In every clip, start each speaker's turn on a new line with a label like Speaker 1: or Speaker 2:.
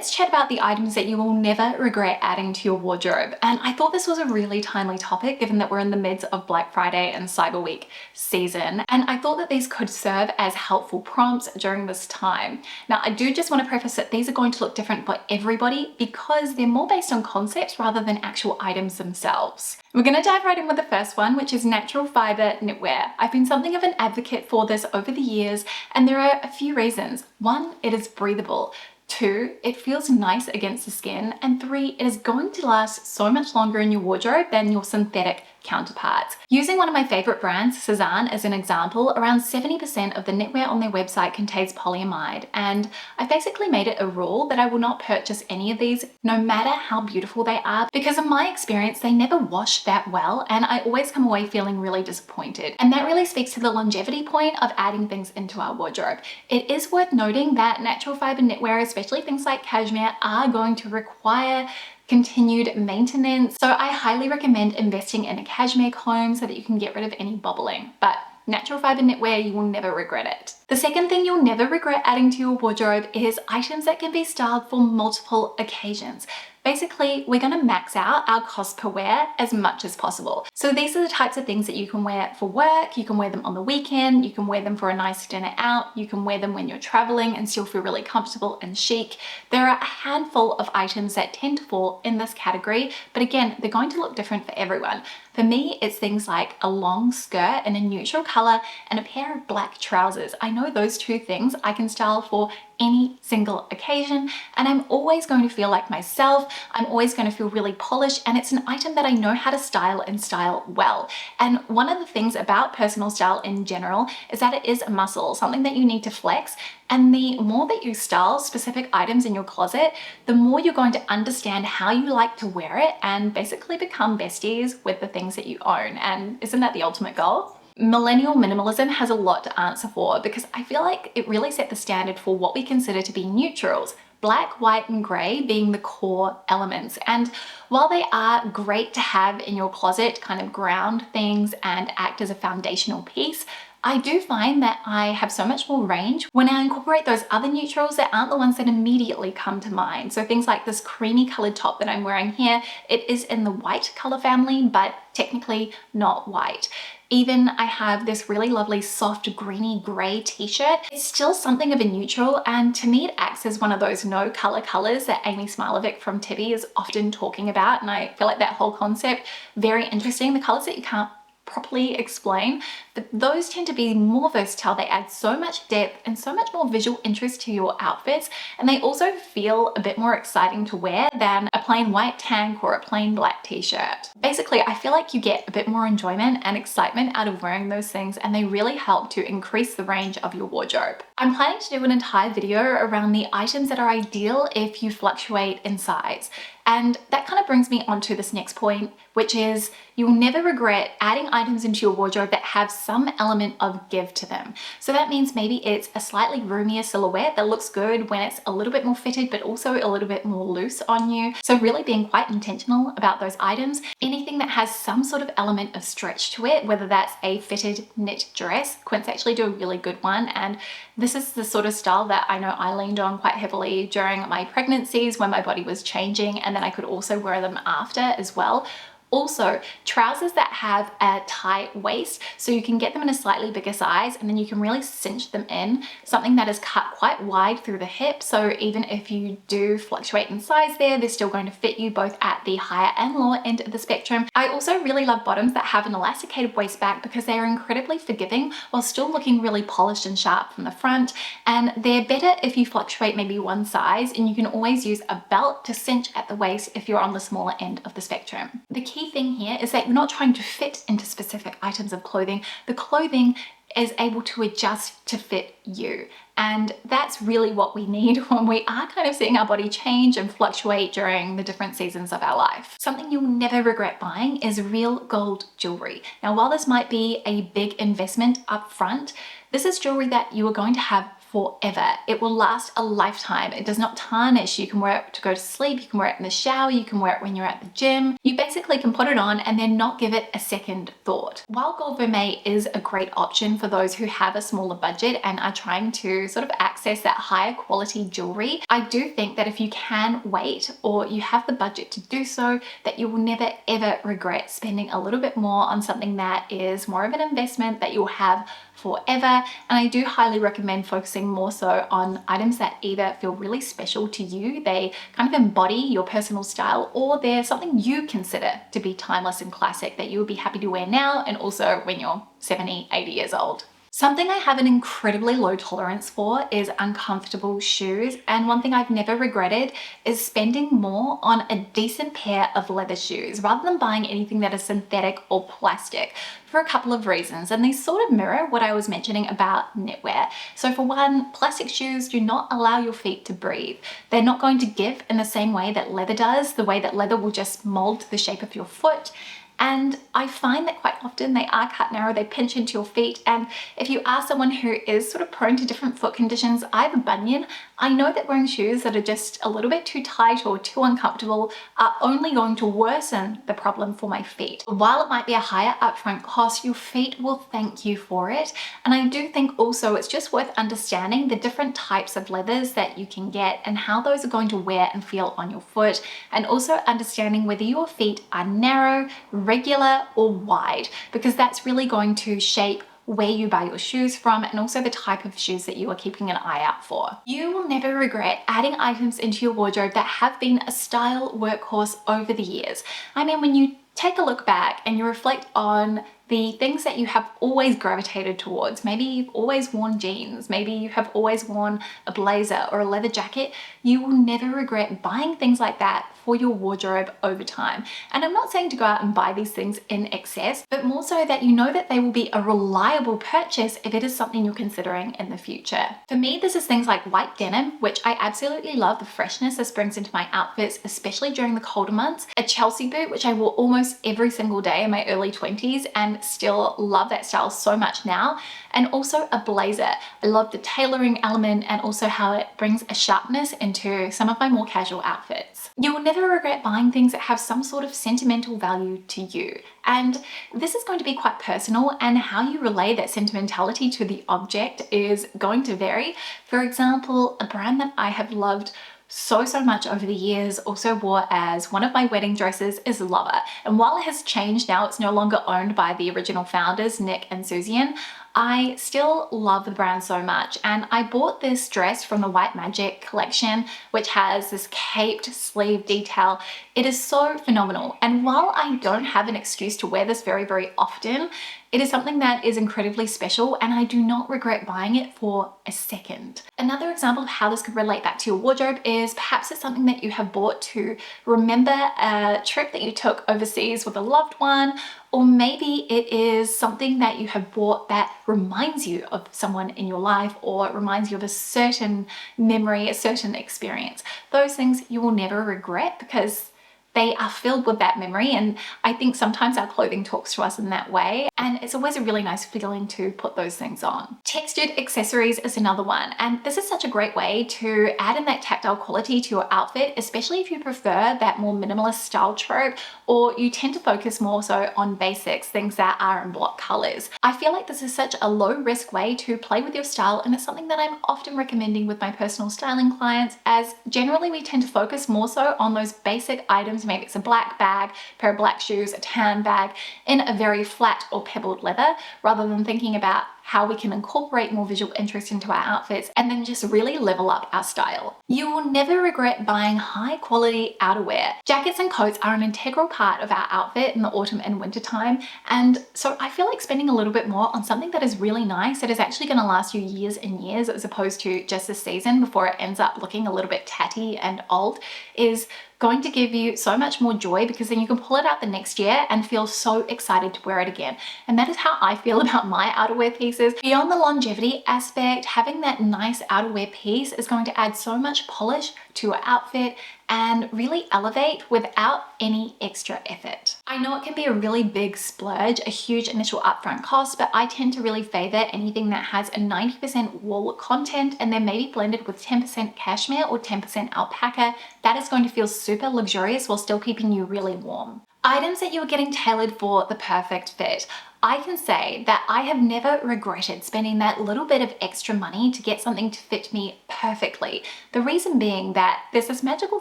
Speaker 1: let's chat about the items that you will never regret adding to your wardrobe. And I thought this was a really timely topic given that we're in the midst of Black Friday and Cyber Week season. And I thought that these could serve as helpful prompts during this time. Now, I do just want to preface that these are going to look different for everybody because they're more based on concepts rather than actual items themselves. We're going to dive right in with the first one, which is natural fiber knitwear. I've been something of an advocate for this over the years, and there are a few reasons. One, it is breathable. 2, it feels nice against the skin, and 3, it is going to last so much longer in your wardrobe than your synthetic counterparts. Using one of my favorite brands, Cezanne, as an example, around 70% of the knitwear on their website contains polyamide, and I've basically made it a rule that I will not purchase any of these, no matter how beautiful they are, because in my experience, they never wash that well, and I always come away feeling really disappointed. And that really speaks to the longevity point of adding things into our wardrobe. It is worth noting that natural fiber knitwear, especially things like cashmere, are going to require continued maintenance. So I highly recommend investing in a cashmere comb so that you can get rid of any bobbling. But natural fiber knitwear, you will never regret it. The second thing you'll never regret adding to your wardrobe is items that can be styled for multiple occasions. Basically, we're going to max out our cost per wear as much as possible. So these are the types of things that you can wear for work, you can wear them on the weekend, you can wear them for a nice dinner out, you can wear them when you're traveling and still feel really comfortable and chic. There are a handful of items that tend to fall in this category, but again, they're going to look different for everyone. For me, it's things like a long skirt in a neutral color and a pair of black trousers. I know those two things I can style for any single occasion, and I'm always going to feel like myself. I'm always going to feel really polished, and it's an item that I know how to style and style well. And one of the things about personal style in general is that it is a muscle, something that you need to flex. And the more that you style specific items in your closet, the more you're going to understand how you like to wear it and basically become besties with the things that you own. And isn't that the ultimate goal? Millennial minimalism has a lot to answer for because I feel like it really set the standard for what we consider to be neutrals. Black, white, and grey being the core elements. And while they are great to have in your closet, kind of ground things and act as a foundational piece, I do find that I have so much more range when I incorporate those other neutrals that aren't the ones that immediately come to mind. So things like this creamy colored top that I'm wearing here, it is in the white color family, but technically not white. Even I have this really lovely soft greeny gray t-shirt. It's still something of a neutral, and to me it acts as one of those no color colors that Amy Smilovic from Tibby is often talking about, and I feel like that whole concept very interesting. The colors that you can't properly explain, but those tend to be more versatile. They add so much depth and so much more visual interest to your outfits, and they also feel a bit more exciting to wear than a plain white tank or a plain black t-shirt. Basically, I feel like you get a bit more enjoyment and excitement out of wearing those things, and they really help to increase the range of your wardrobe. I'm planning to do an entire video around the items that are ideal if you fluctuate in size. And that kind of brings me on to this next point, which is you'll never regret adding items into your wardrobe that have some element of give to them. So that means maybe it's a slightly roomier silhouette that looks good when it's a little bit more fitted, but also a little bit more loose on you. So really being quite intentional about those items. Anything that has some sort of element of stretch to it, whether that's a fitted knit dress. Quince actually do a really good one, and this is the sort of style that I know I leaned on quite heavily during my pregnancies when my body was changing, and then I could also wear them after as well. Also, trousers that have a tight waist, so you can get them in a slightly bigger size and then you can really cinch them in. Something that is cut quite wide through the hip, so even if you do fluctuate in size there, they're still going to fit you both at the higher and lower end of the spectrum. I also really love bottoms that have an elasticated waist back because they are incredibly forgiving while still looking really polished and sharp from the front, and they're better if you fluctuate maybe one size, and you can always use a belt to cinch at the waist if you're on the smaller end of the spectrum. The key thing here is that you're not trying to fit into specific items of clothing. The clothing is able to adjust to fit you. And that's really what we need when we are kind of seeing our body change and fluctuate during the different seasons of our life. Something you'll never regret buying is real gold jewelry. Now, while this might be a big investment up front, this is jewelry that you are going to have forever. It will last a lifetime. It does not tarnish. You can wear it to go to sleep, you can wear it in the shower, you can wear it when you're at the gym. You basically can put it on and then not give it a second thought. While gold vermeil is a great option for those who have a smaller budget and are trying to sort of access that higher quality jewelry, I do think that if you can wait or you have the budget to do so, that you will never ever regret spending a little bit more on something that is more of an investment that you'll have forever. And I do highly recommend focusing more so on items that either feel really special to you, they kind of embody your personal style, or they're something you consider to be timeless and classic that you would be happy to wear now and also when you're 70, 80 years old. Something I have an incredibly low tolerance for is uncomfortable shoes, and one thing I've never regretted is spending more on a decent pair of leather shoes rather than buying anything that is synthetic or plastic, for a couple of reasons, and these sort of mirror what I was mentioning about knitwear. So for one, plastic shoes do not allow your feet to breathe. They're not going to give in the same way that leather does, the way that leather will just mold the shape of your foot. And I find that quite often they are cut narrow, they pinch into your feet. And if you are someone who is sort of prone to different foot conditions, I have a bunion. I know that wearing shoes that are just a little bit too tight or too uncomfortable are only going to worsen the problem for my feet. While it might be a higher upfront cost, your feet will thank you for it. And I do think also it's just worth understanding the different types of leathers that you can get and how those are going to wear and feel on your foot. And also understanding whether your feet are narrow, regular, or wide, because that's really going to shape where you buy your shoes from and also the type of shoes that you are keeping an eye out for. You will never regret adding items into your wardrobe that have been a style workhorse over the years. I mean, when you take a look back and you reflect on the things that you have always gravitated towards, maybe you've always worn jeans, maybe you have always worn a blazer or a leather jacket, you will never regret buying things like that for your wardrobe over time. And I'm not saying to go out and buy these things in excess, but more so that you know that they will be a reliable purchase if it is something you're considering in the future. For me, this is things like white denim, which I absolutely love the freshness this brings into my outfits, especially during the colder months. A Chelsea boot, which I wore almost every single day in my early 20s and still love that style so much now. And also a blazer. I love the tailoring element and also how it brings a sharpness into some of my more casual outfits. You will never regret buying things that have some sort of sentimental value to you. And this is going to be quite personal, and how you relay that sentimentality to the object is going to vary. For example, a brand that I have loved so much over the years, also wore as one of my wedding dresses, is Lover. And while it has changed now, it's no longer owned by the original founders, Nick and Susan, I still love the brand so much. And I bought this dress from the White Magic collection, which has this caped sleeve detail. It is so phenomenal. And while I don't have an excuse to wear this very, very often, it is something that is incredibly special, and I do not regret buying it for a second. Another example of how this could relate back to your wardrobe is perhaps it's something that you have bought to remember a trip that you took overseas with a loved one, or maybe it is something that you have bought that reminds you of someone in your life or reminds you of a certain memory, a certain experience. Those things you will never regret because they are filled with that memory, and I think sometimes our clothing talks to us in that way, and it's always a really nice feeling to put those things on. Textured accessories is another one, and this is such a great way to add in that tactile quality to your outfit, especially if you prefer that more minimalist style trope, or you tend to focus more so on basics, things that are in block colors. I feel like this is such a low risk way to play with your style, and it's something that I'm often recommending with my personal styling clients, as generally we tend to focus more so on those basic items. Maybe it's a black bag, pair of black shoes, a tan bag in a very flat or pebbled leather, rather than thinking about how we can incorporate more visual interest into our outfits and then just really level up our style. You will never regret buying high quality outerwear. Jackets and coats are an integral part of our outfit in the autumn and winter time, and so I feel like spending a little bit more on something that is really nice, that is actually going to last you years and years as opposed to just a season before it ends up looking a little bit tatty and old, is going to give you so much more joy, because then you can pull it out the next year and feel so excited to wear it again. And that is how I feel about my outerwear pieces. Beyond the longevity aspect, having that nice outerwear piece is going to add so much polish to your outfit and really elevate without any extra effort. I know it can be a really big splurge, a huge initial upfront cost, but I tend to really favor anything that has a 90% wool content and then maybe blended with 10% cashmere or 10% alpaca. That is going to feel super luxurious while still keeping you really warm. Items that you are getting tailored for the perfect fit. I can say that I have never regretted spending that little bit of extra money to get something to fit me perfectly. The reason being that there's this magical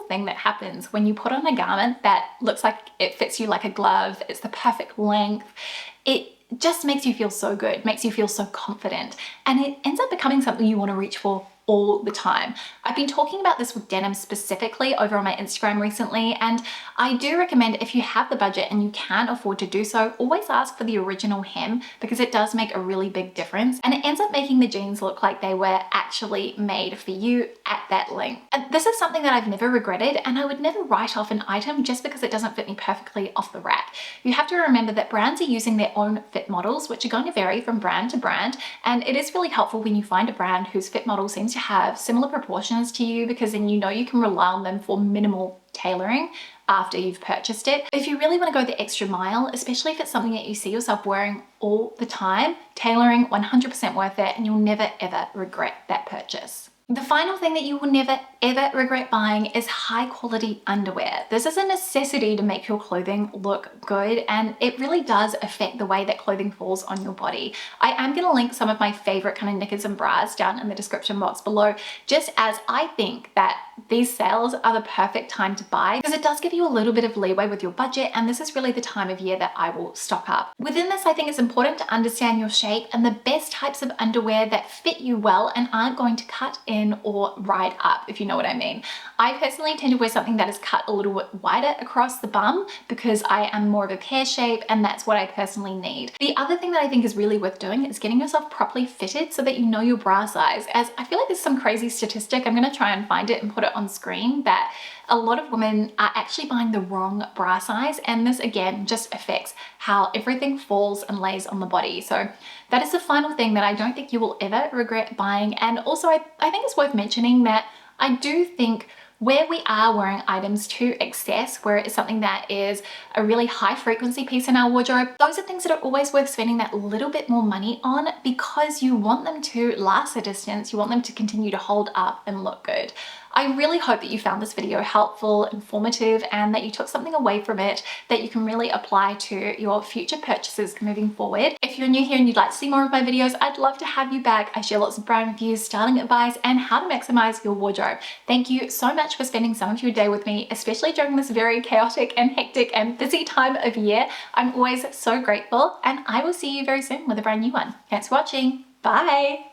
Speaker 1: thing that happens when you put on a garment that looks like it fits you like a glove, it's the perfect length. It just makes you feel so good, makes you feel so confident, and it ends up becoming something you want to reach for all the time. I've been talking about this with denim specifically over on my Instagram recently, and I do recommend, if you have the budget and you can afford to do so, always ask for the original hem, because it does make a really big difference and it ends up making the jeans look like they were actually made for you at that length. And this is something that I've never regretted, and I would never write off an item just because it doesn't fit me perfectly off the rack. You have to remember that brands are using their own fit models, which are going to vary from brand to brand, and it is really helpful when you find a brand whose fit model seems to have similar proportions to you, because then you know you can rely on them for minimal tailoring after you've purchased it. If you really want to go the extra mile, especially if it's something that you see yourself wearing all the time, tailoring 100% worth it, and you'll never ever regret that purchase. The final thing that you will never ever regret buying is high quality underwear. This is a necessity to make your clothing look good, and it really does affect the way that clothing falls on your body. I am going to link some of my favorite kind of knickers and bras down in the description box below, just as I think that these sales are the perfect time to buy, because it does give you a little bit of leeway with your budget, and this is really the time of year that I will stock up. Within this, I think it's important to understand your shape and the best types of underwear that fit you well and aren't going to cut in or ride up, if you know what I mean. I personally tend to wear something that is cut a little bit wider across the bum because I am more of a pear shape, and that's what I personally need. The other thing that I think is really worth doing is getting yourself properly fitted so that you know your bra size, as I feel like there's some crazy statistic, I'm going to try and find it and put it on screen, that a lot of women are actually buying the wrong bra size, and this again just affects how everything falls and lays on the body. So that is the final thing that I don't think you will ever regret buying. And also I think it's worth mentioning that I do think where we are wearing items to excess, where it's something that is a really high frequency piece in our wardrobe, those are things that are always worth spending that little bit more money on, because you want them to last a distance, you want them to continue to hold up and look good. I really hope that you found this video helpful, informative, and that you took something away from it that you can really apply to your future purchases moving forward. If you're new here and you'd like to see more of my videos, I'd love to have you back. I share lots of brand reviews, styling advice, and how to maximize your wardrobe. Thank you so much for spending some of your day with me, especially during this very chaotic and hectic and busy time of year. I'm always so grateful, and I will see you very soon with a brand new one. Thanks for watching. Bye.